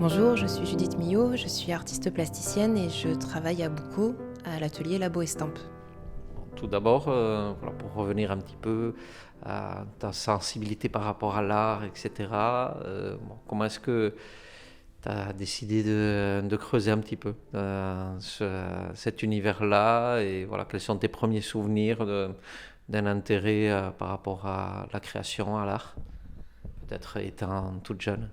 Bonjour, je suis Judith Millot, je suis artiste plasticienne et je travaille à Boucau, à l'atelier Labo Estampe. Tout d'abord, voilà, pour revenir un petit peu à ta sensibilité par rapport à l'art, etc., comment est-ce que tu as décidé de creuser un petit peu cet univers-là et voilà, quels sont tes premiers souvenirs d'un intérêt par rapport à la création, à l'art, peut-être étant toute jeune?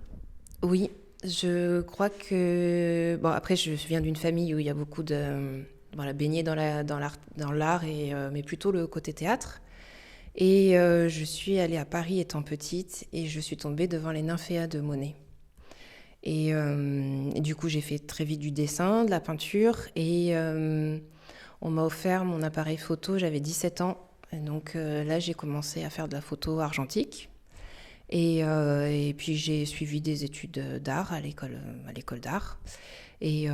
Oui, je crois que... Bon, après, je viens d'une famille où il y a beaucoup de... Voilà, baigné dans l'art, mais plutôt le côté théâtre. Et je suis allée à Paris étant petite et je suis tombée devant les Nymphéas de Monet. Et du coup, j'ai fait très vite du dessin, de la peinture et on m'a offert mon appareil photo, j'avais 17 ans. Et donc là, j'ai commencé à faire de la photo argentique. Et puis j'ai suivi des études d'art à l'école d'art. Et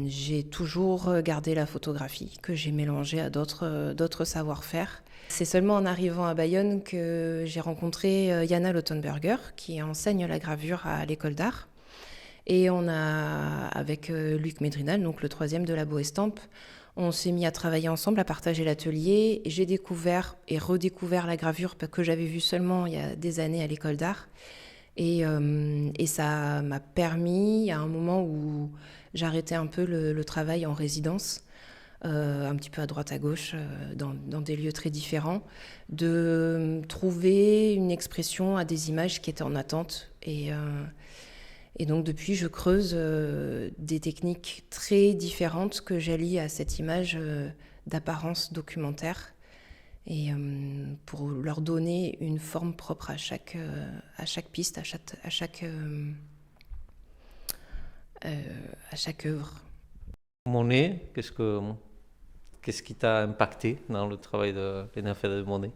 j'ai toujours gardé la photographie que j'ai mélangée à d'autres savoir-faire. C'est seulement en arrivant à Bayonne que j'ai rencontré Jana Lottenberger, qui enseigne la gravure à l'école d'art. Et on a, avec Luc Médrinal, donc le troisième de Labo Estampe, on s'est mis à travailler ensemble, à partager l'atelier. J'ai découvert et redécouvert la gravure que j'avais vue seulement il y a des années à l'école d'art. Et ça m'a permis, à un moment où j'arrêtais un peu le travail en résidence, un petit peu à droite à gauche, dans des lieux très différents, de trouver une expression à des images qui étaient en attente. Et donc depuis, je creuse des techniques très différentes que j'allie à cette image d'apparence documentaire et pour leur donner une forme propre à chaque piste, à chaque œuvre. Monet, qu'est-ce qui t'a impacté dans le travail de Léna de Monet?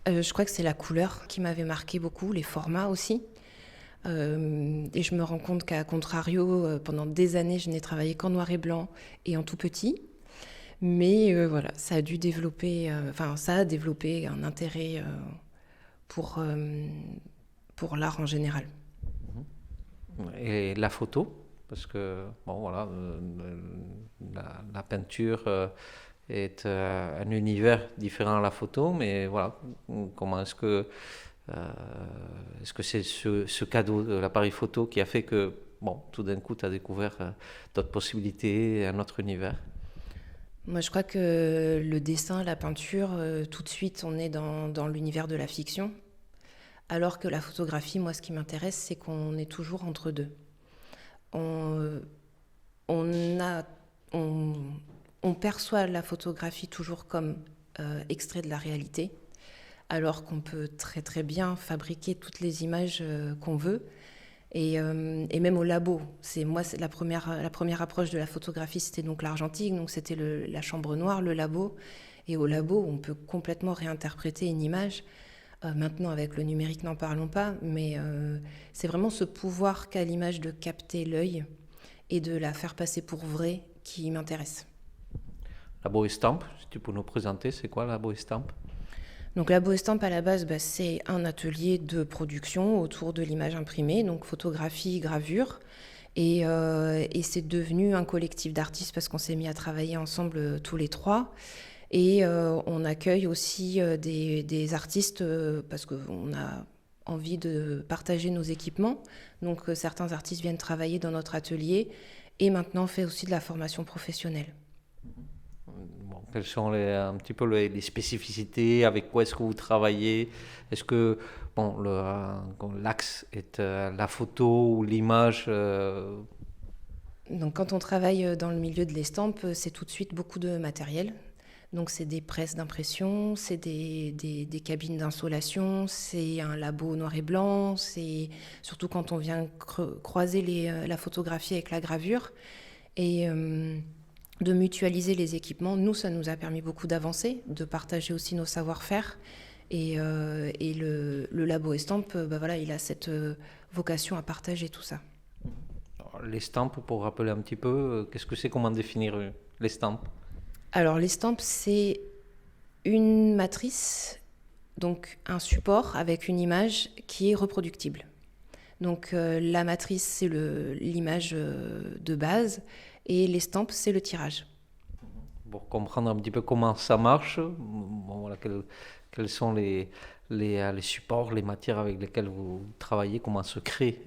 Je crois que c'est la couleur qui m'avait marqué beaucoup, les formats aussi. Et je me rends compte qu'à contrario, pendant des années, je n'ai travaillé qu'en noir et blanc et en tout petit. Mais voilà, ça a développé un intérêt pour, euh, pour l'art en général. Et la photo, parce que bon voilà, la peinture est un univers différent à la photo, mais voilà, comment euh, est-ce que c'est ce cadeau de l'appareil photo qui a fait que bon, tout d'un coup, tu as découvert d'autres possibilités, un autre univers? Moi, je crois que le dessin, la peinture, tout de suite, on est dans l'univers de la fiction. Alors que la photographie, moi, ce qui m'intéresse, c'est qu'on est toujours entre deux. On, on, a, on, on perçoit la photographie toujours comme extrait de la réalité, alors qu'on peut très très bien fabriquer toutes les images qu'on veut. Et même au labo, c'est la première approche de la photographie, c'était donc l'argentique, donc c'était la chambre noire, le labo. Et au labo, on peut complètement réinterpréter une image. Maintenant, avec le numérique, n'en parlons pas, mais c'est vraiment ce pouvoir qu'a l'image de capter l'œil et de la faire passer pour vraie qui m'intéresse. Labo Estampe, si tu peux nous présenter, c'est quoi Labo Estampe? Donc Labo Estampe, à la base, c'est un atelier de production autour de l'image imprimée, donc photographie, gravure. Et c'est devenu un collectif d'artistes parce qu'on s'est mis à travailler ensemble tous les trois. Et on accueille aussi des artistes parce qu'on a envie de partager nos équipements. Donc certains artistes viennent travailler dans notre atelier et maintenant on fait aussi de la formation professionnelle. Bon, quelles sont un petit peu les spécificités, avec quoi est-ce que vous travaillez? Est-ce que bon, l'axe est la photo ou l'image? Donc quand on travaille dans le milieu de l'estampe, c'est tout de suite beaucoup de matériel. Donc c'est des presses d'impression, c'est des cabines d'insolation, c'est un labo noir et blanc, c'est surtout quand on vient croiser la photographie avec la gravure et de mutualiser les équipements. Nous, ça nous a permis beaucoup d'avancer, de partager aussi nos savoir-faire. Et le labo estampe, voilà, il a cette vocation à partager tout ça. L'estampe, pour rappeler un petit peu, qu'est-ce que c'est, comment définir l'estampe? Alors l'estampe, c'est une matrice, donc un support avec une image qui est reproductible. Donc la matrice, c'est l'image de base et l'estampe, c'est le tirage. Pour comprendre un petit peu comment ça marche, bon, voilà, quels sont les supports, les matières avec lesquelles vous travaillez, comment se crée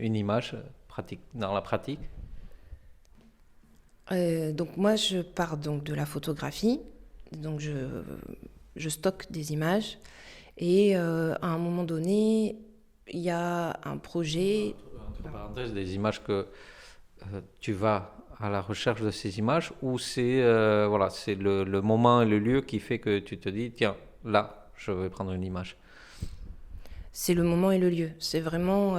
une image dans la pratique. Donc moi, je pars donc de la photographie, donc je stocke des images et à un moment donné, il y a un projet. Entre parenthèses, des images que tu vas à la recherche de ces images ou c'est voilà, c'est le moment et le lieu qui fait que tu te dis, tiens, là, je vais prendre une image. C'est le moment et le lieu. C'est vraiment.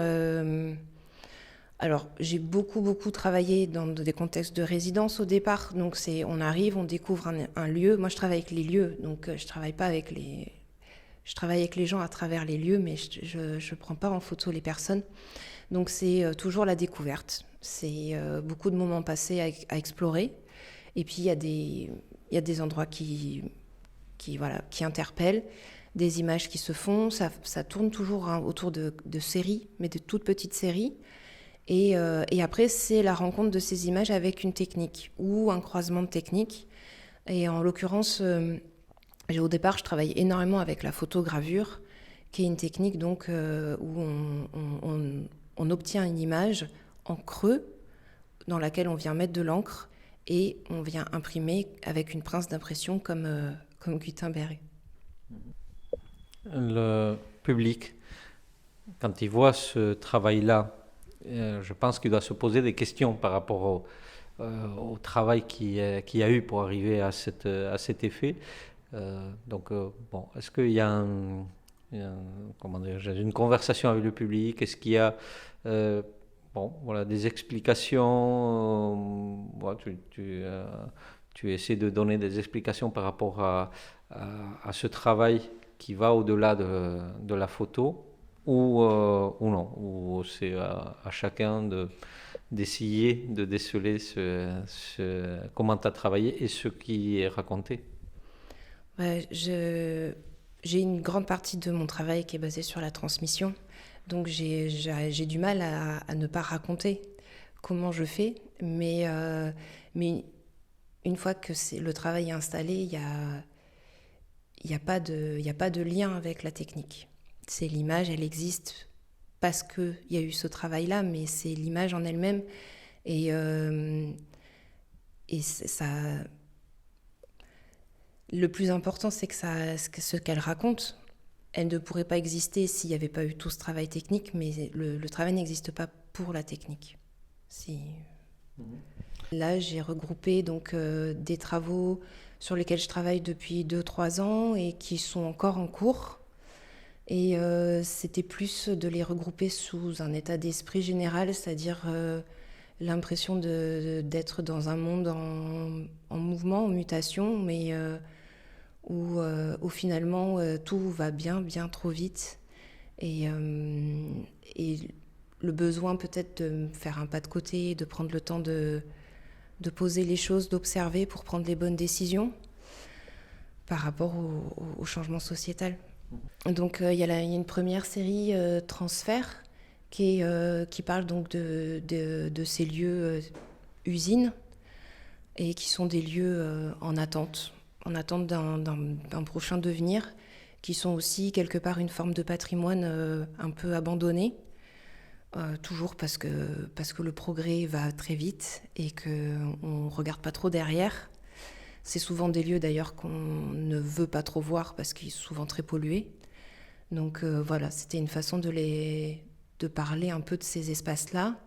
Alors, j'ai beaucoup travaillé dans des contextes de résidence au départ. Donc, on arrive, on découvre un lieu. Moi, je travaille avec les lieux, donc je travaille pas avec les. Je travaille avec les gens à travers les lieux, mais je prends pas en photo les personnes. Donc, c'est toujours la découverte. C'est beaucoup de moments passés à explorer. Et puis, il y a des endroits qui interpellent, des images qui se font. Ça tourne toujours autour de séries, mais de toutes petites séries. Et après, c'est la rencontre de ces images avec une technique ou un croisement de techniques. Et en l'occurrence, au départ, je travaille énormément avec la photogravure, qui est une technique donc, où on obtient une image en creux dans laquelle on vient mettre de l'encre et on vient imprimer avec une pince d'impression comme Gutenberg. Le public, quand il voit ce travail-là, je pense qu'il doit se poser des questions par rapport au travail qu'il y a eu pour arriver à cet effet. Bon, est-ce qu'il y a comment dire, une conversation avec le public? Est-ce qu'il y a bon, voilà, des explications? Voilà, tu essaies de donner des explications par rapport à ce travail qui va au-delà de la photo ou non, ou c'est à chacun d'essayer de déceler comment tu as travaillé et ce qui est raconté. Ouais, j'ai une grande partie de mon travail qui est basée sur la transmission, donc j'ai du mal à ne pas raconter comment je fais, mais une fois que le travail est installé, il y a pas de lien avec la technique. C'est l'image, elle existe parce qu'il y a eu ce travail-là, mais c'est l'image en elle-même. Et ça, le plus important, c'est ce qu'elle raconte. Elle ne pourrait pas exister s'il n'y avait pas eu tout ce travail technique, mais le travail n'existe pas pour la technique. Là, j'ai regroupé donc, des travaux sur lesquels je travaille depuis 2-3 ans et qui sont encore en cours. Et c'était plus de les regrouper sous un état d'esprit général, c'est-à-dire l'impression d'être dans un monde en mouvement, en mutation, mais où finalement tout va bien trop vite. Et le besoin peut-être de faire un pas de côté, de prendre le temps de poser les choses, d'observer pour prendre les bonnes décisions par rapport au changement sociétal. Donc il y a une première série Transfert qui parle donc de ces lieux usines et qui sont des lieux en attente d'un prochain devenir, qui sont aussi quelque part une forme de patrimoine un peu abandonné, toujours parce que le progrès va très vite et qu'on ne regarde pas trop derrière. C'est souvent des lieux d'ailleurs qu'on ne veut pas trop voir parce qu'ils sont souvent très pollués. Donc voilà, c'était une façon de parler un peu de ces espaces-là.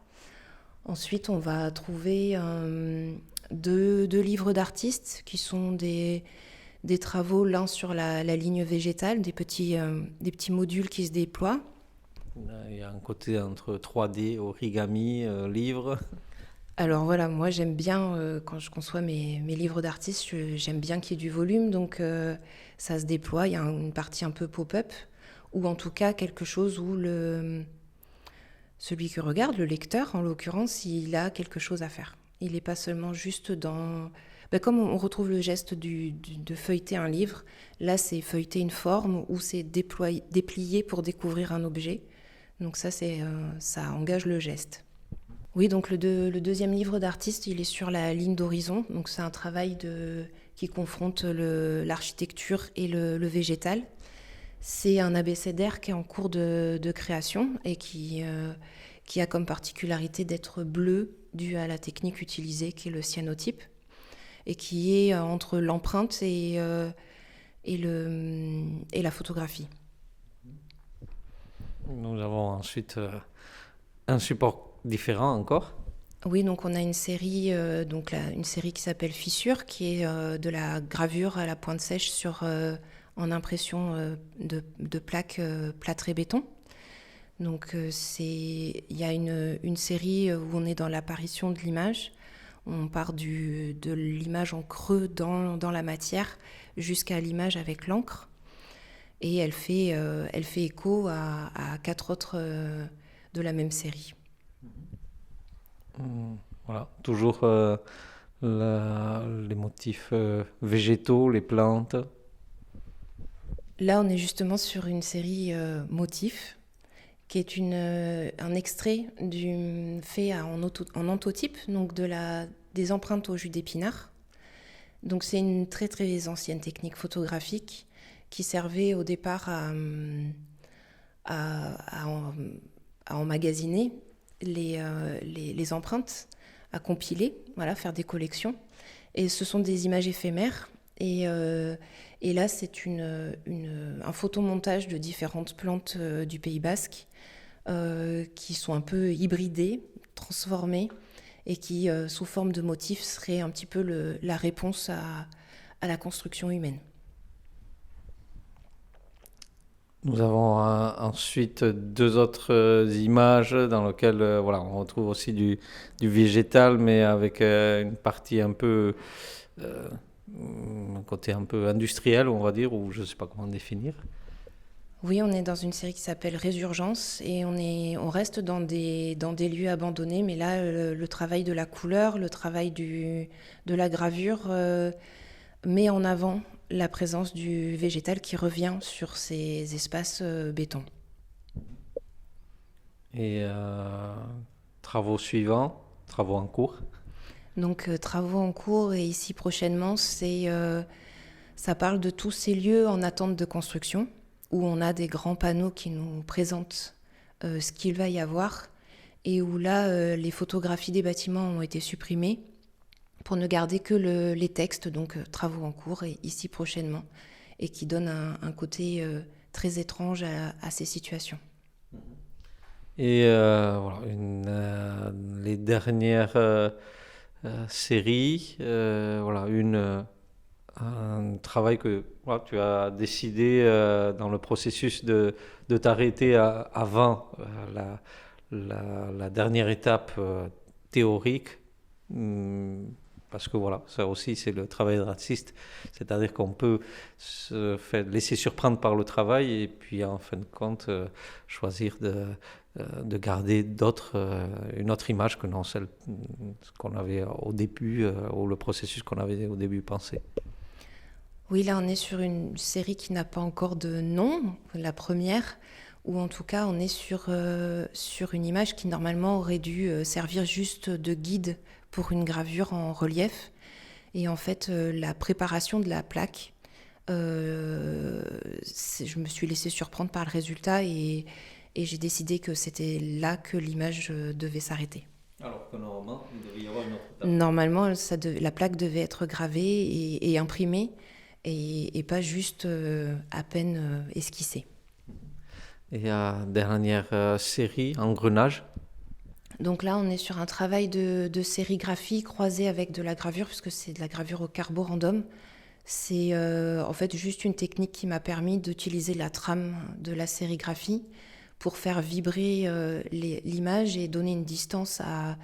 Ensuite, on va trouver deux livres d'artistes qui sont des travaux, l'un sur la ligne végétale, des petits modules qui se déploient. Il y a un côté entre 3D, origami, livre. Alors voilà, moi j'aime bien, quand je conçois mes livres d'artistes, j'aime bien qu'il y ait du volume, donc ça se déploie, il y a une partie un peu pop-up, ou en tout cas quelque chose où celui qui regarde, le lecteur en l'occurrence, il a quelque chose à faire. Il n'est pas seulement juste dans... comme on retrouve le geste de feuilleter un livre, là c'est feuilleter une forme ou c'est déplier pour découvrir un objet. Donc ça engage le geste. Oui, donc le deuxième livre d'artiste, il est sur la ligne d'horizon. Donc c'est un travail qui confronte l'architecture et le végétal. C'est un abécédaire qui est en cours de création et qui a comme particularité d'être bleu dû à la technique utilisée qui est le cyanotype et qui est entre l'empreinte et la photographie. Nous avons ensuite un support différent encore. Oui, donc on a une série, une série qui s'appelle Fissure, qui est de la gravure à la pointe sèche en impression de plaques plâtrées béton. Donc il y a une série où on est dans l'apparition de l'image. On part de l'image en creux dans la matière jusqu'à l'image avec l'encre. Et elle fait écho à 4 autres de la même série. Voilà, toujours les motifs végétaux, les plantes. Là, on est justement sur une série motifs, qui est un extrait fait en anthotype, donc des empreintes au jus d'épinard. Donc c'est une très très ancienne technique photographique qui servait au départ à emmagasiner les empreintes, à compiler, voilà, faire des collections. Et ce sont des images éphémères. Et là, c'est un photomontage de différentes plantes du Pays Basque qui sont un peu hybridées, transformées, et qui, sous forme de motifs, seraient un petit peu la réponse à la construction humaine. Nous avons ensuite 2 autres images dans lesquelles on retrouve aussi du végétal, mais avec une partie un peu, un côté un peu industriel, on va dire, ou je ne sais pas comment définir. Oui, on est dans une série qui s'appelle Résurgence et on reste dans des lieux abandonnés, mais là, le travail de la couleur, le travail de la gravure met en avant la présence du végétal qui revient sur ces espaces béton. Et travaux suivants, travaux en cours. Donc travaux en cours et ici prochainement, ça parle de tous ces lieux en attente de construction où on a des grands panneaux qui nous présentent ce qu'il va y avoir et où là, les photographies des bâtiments ont été supprimées pour ne garder que les textes, donc travaux en cours et ici prochainement, et qui donnent un côté très étrange à ces situations. Et les dernières séries, un travail que tu as décidé dans le processus de t'arrêter avant la dernière étape théorique. Parce que ça aussi c'est le travail d'artiste, c'est-à-dire qu'on peut se laisser surprendre par le travail et puis en fin de compte choisir de garder une autre image que non celle qu'on avait au début ou le processus qu'on avait au début pensé. Oui, là on est sur une série qui n'a pas encore de nom, la première, ou en tout cas on est sur une image qui normalement aurait dû servir juste de guide pour une gravure en relief. Et en fait, la préparation de la plaque, je me suis laissée surprendre par le résultat et j'ai décidé que c'était là que l'image devait s'arrêter. Alors que normalement, il devait y avoir une autre étape. Normalement, la plaque devait être gravée et imprimée et pas juste à peine esquissée. Et dernière série, Engrenage. Donc là, on est sur un travail de sérigraphie croisé avec de la gravure, puisque c'est de la gravure au carborandum. C'est en fait juste une technique qui m'a permis d'utiliser la trame de la sérigraphie pour faire vibrer l'image et donner une distance à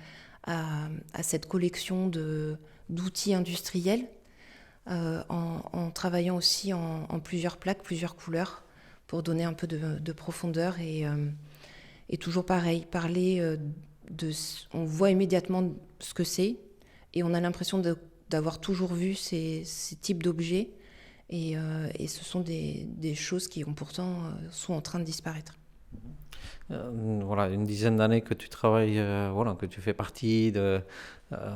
cette collection d'outils industriels, en travaillant aussi en plusieurs plaques, plusieurs couleurs, pour donner un peu de profondeur et toujours pareil, parler on voit immédiatement ce que c'est et on a l'impression d'avoir toujours vu ces types d'objets et ce sont des choses qui pourtant sont en train de disparaître. Voilà, une dizaine d'années que tu travailles, voilà, que tu fais partie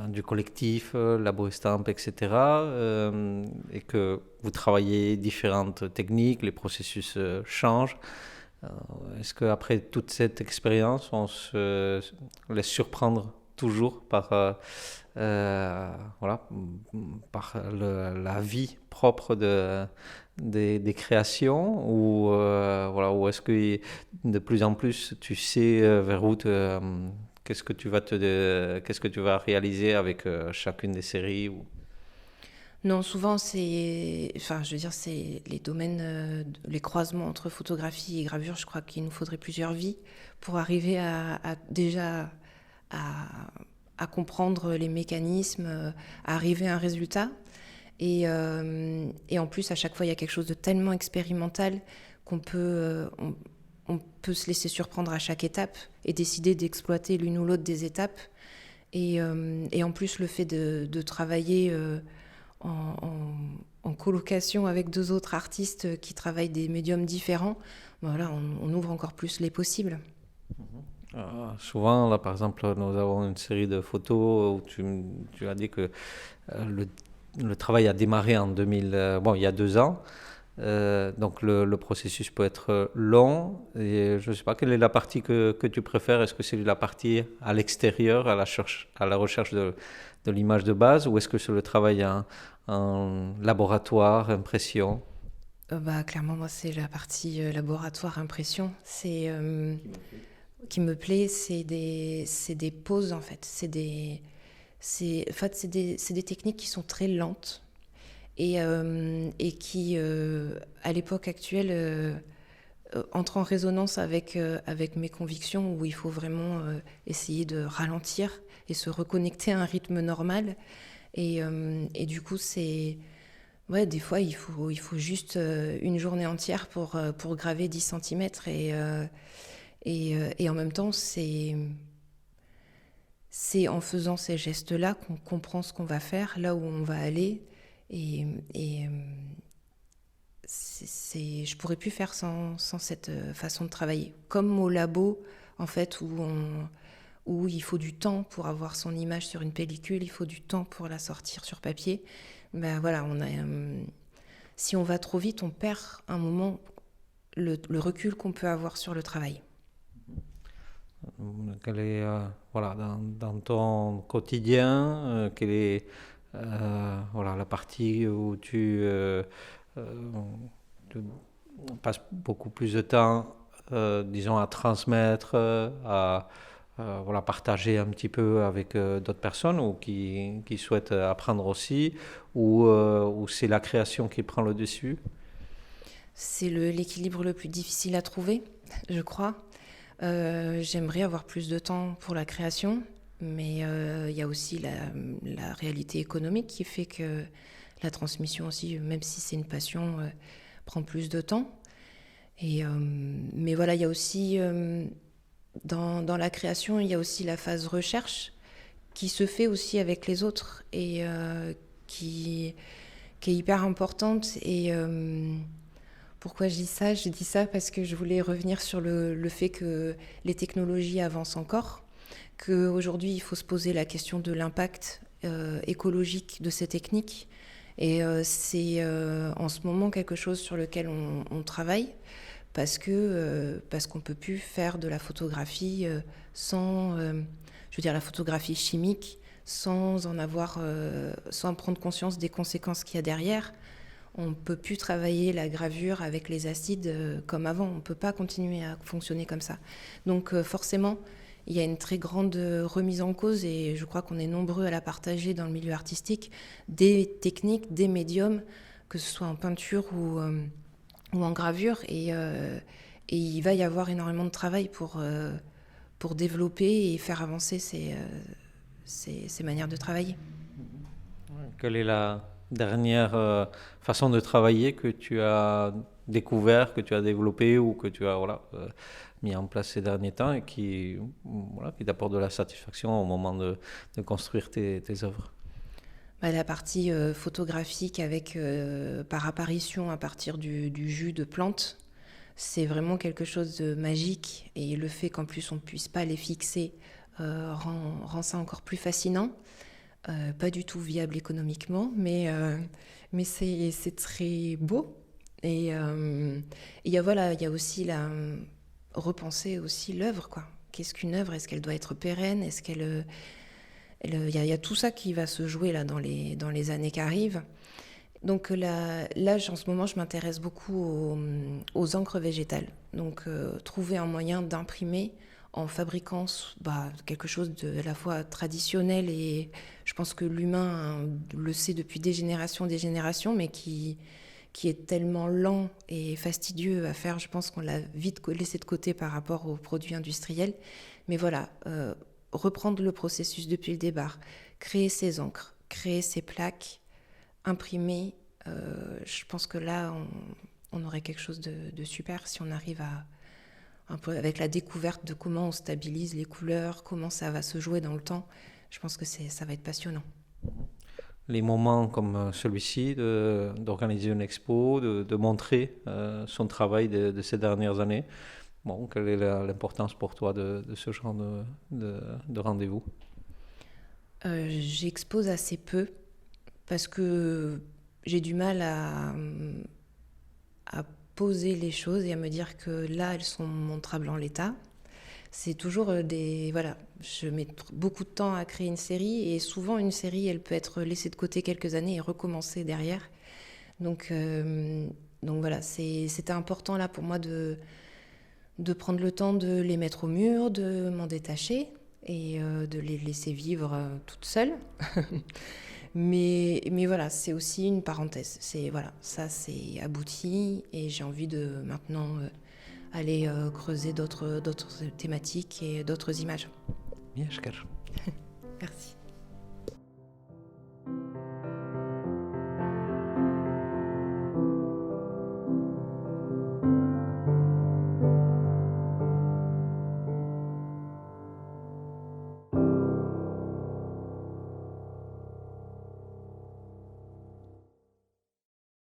du collectif Labo Estampe, etc. Et que vous travaillez différentes techniques, les processus changent. Euh, Est-ce qu'après toute cette expérience, on se laisse surprendre toujours par, voilà, par la vie propre des créations ou, voilà, ou est-ce que de plus en plus tu sais vers où qu'est-ce que tu vas réaliser avec chacune des séries ou... Non, souvent c'est, enfin, je veux dire, c'est les domaines, les croisements entre photographie et gravure. Je crois qu'il nous faudrait plusieurs vies pour arriver déjà à, à comprendre les mécanismes, à arriver à un résultat. Et en plus, à chaque fois, il y a quelque chose de tellement expérimental qu'on peut, on peut se laisser surprendre à chaque étape et décider d'exploiter l'une ou l'autre des étapes. Et en plus, le fait de travailler en, en colocation avec deux autres artistes qui travaillent des médiums différents, voilà, on ouvre encore plus les possibles. Souvent, là, par exemple, nous avons une série de photos où tu as dit que le travail a démarré en 2000, bon, il y a 2 ans. Donc le processus peut être long. Et je ne sais pas quelle est la partie que tu préfères. Est-ce que c'est la partie à l'extérieur, à la recherche de l'image de base, ou est-ce que c'est le travail en laboratoire, impression? Bah, clairement, moi, c'est la partie laboratoire impression. C'est qui me plaît, c'est des poses en fait. En fait, c'est des techniques qui sont très lentes et qui, à l'époque actuelle, entrent en résonance avec mes convictions où il faut vraiment essayer de ralentir et se reconnecter à un rythme normal. Et du coup, c'est... Ouais, des fois, il faut juste une journée entière pour graver 10 centimètres. Et en même temps, c'est en faisant ces gestes-là qu'on comprend ce qu'on va faire, là où on va aller. Et je pourrais plus faire sans cette façon de travailler. Comme au labo, en fait, où il faut du temps pour avoir son image sur une pellicule, il faut du temps pour la sortir sur papier. Ben voilà, si on va trop vite, on perd un moment le recul qu'on peut avoir sur le travail. Quelle est, voilà, dans ton quotidien, quelle est voilà, la partie où euh, tu passes beaucoup plus de temps, disons, à transmettre, voilà, partager un petit peu avec d'autres personnes ou qui souhaitent apprendre aussi, ou c'est la création qui prend le dessus? C'est l'équilibre le plus difficile à trouver, je crois. J'aimerais avoir plus de temps pour la création, mais il y a aussi la réalité économique qui fait que la transmission aussi, même si c'est une passion, prend plus de temps. Mais voilà, il y a aussi, dans la création, il y a aussi la phase recherche qui se fait aussi avec les autres et qui, qui est hyper importante. Pourquoi je dis ça? Je dis ça parce que je voulais revenir sur le fait que les technologies avancent encore, qu'aujourd'hui il faut se poser la question de l'impact écologique de ces techniques. Et c'est en ce moment quelque chose sur lequel on travaille parce qu'on ne peut plus faire de la photographie sans, je veux dire, la photographie chimique, sans prendre conscience des conséquences qu'il y a derrière. On ne peut plus travailler la gravure avec les acides comme avant. On ne peut pas continuer à fonctionner comme ça. Donc forcément, il y a une très grande remise en cause et je crois qu'on est nombreux à la partager dans le milieu artistique, des techniques, des médiums, que ce soit en peinture ou en gravure. Et il va y avoir énormément de travail pour développer et faire avancer ces manières de travailler. Quelle est la dernière façon de travailler que tu as découvert, que tu as développé ou que tu as, voilà, mis en place ces derniers temps et qui, voilà, qui t'apporte de la satisfaction au moment de construire tes œuvres? Bah, la partie photographique avec par apparition à partir du jus de plantes, c'est vraiment quelque chose de magique et le fait qu'en plus on puisse pas les fixer rend ça encore plus fascinant. Pas du tout viable économiquement, mais c'est très beau. Et voilà, il y a aussi repenser aussi l'œuvre, quoi. Qu'est-ce qu'une œuvre? Est-ce qu'elle doit être pérenne? Est-ce qu'elle, il y a tout ça qui va se jouer là dans les années qui arrivent. Donc là, en ce moment, je m'intéresse beaucoup aux encres végétales. Donc trouver un moyen d'imprimer en fabriquant quelque chose de à la fois traditionnel et je pense que l'humain le sait depuis des générations, mais qui est tellement lent et fastidieux à faire, je pense qu'on l'a vite laissé de côté par rapport aux produits industriels. Mais voilà, reprendre le processus depuis le départ, créer ces encres, créer ces plaques, imprimer, je pense que là, on aurait quelque chose de super si on arrive à, un peu avec la découverte de comment on stabilise les couleurs, comment ça va se jouer dans le temps. Je pense que ça va être passionnant. Les moments comme celui-ci, d'organiser une expo, de montrer son travail de ces dernières années, bon, quelle est l'importance pour toi de ce genre de rendez-vous? J'expose assez peu parce que j'ai du mal à poser les choses et à me dire que là, elles sont montrables en l'état. C'est toujours Voilà, je mets beaucoup de temps à créer une série et souvent une série, elle peut être laissée de côté quelques années et recommencer derrière. Donc, donc voilà, c'était important là pour moi de prendre le temps de les mettre au mur, de m'en détacher et de les laisser vivre toutes seules. Mais voilà, c'est aussi une parenthèse. Voilà, ça c'est abouti et j'ai envie de maintenant aller creuser d'autres thématiques et d'autres images. Mieszkasz. Merci.